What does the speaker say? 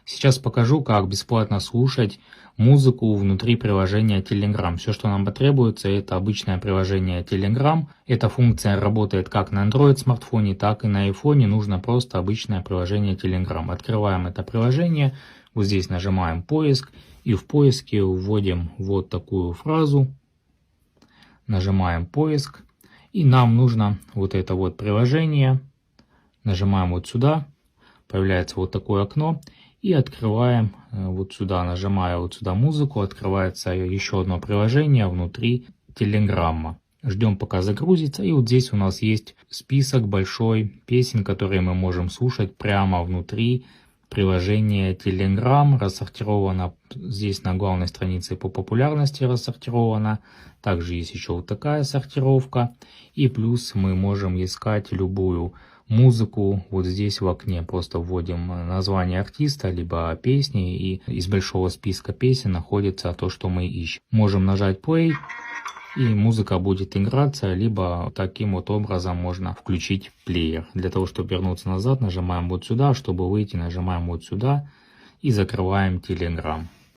Сейчас покажу, как бесплатно слушать музыку внутри приложения Telegram. Все, что нам потребуется, это обычное приложение Telegram. Эта функция работает как на Android смартфоне, так и на iPhone. Нужно просто обычное приложение Telegram. Открываем это приложение, вот здесь нажимаем поиск и в поиске вводим вот такую фразу. Нажимаем поиск и нам нужно вот это вот приложение. Нажимаем вот сюда, появляется вот такое окно. И открываем вот сюда, нажимая вот сюда музыку, открывается еще одно приложение внутри Телеграмма. Ждем, пока загрузится. И вот здесь у нас есть список большой песен, которые мы можем слушать прямо внутри приложения Telegram. Рассортировано здесь на главной странице по популярности рассортировано. Также есть еще вот такая сортировка. И плюс мы можем искать любую музыку вот здесь в окне. Просто вводим название артиста, либо песни, и из большого списка песен находится то, что мы ищем. Можем нажать play, и музыка будет играться, либо таким вот образом можно включить плеер. Для того, чтобы вернуться назад, нажимаем вот сюда, чтобы выйти, нажимаем вот сюда и закрываем Telegram.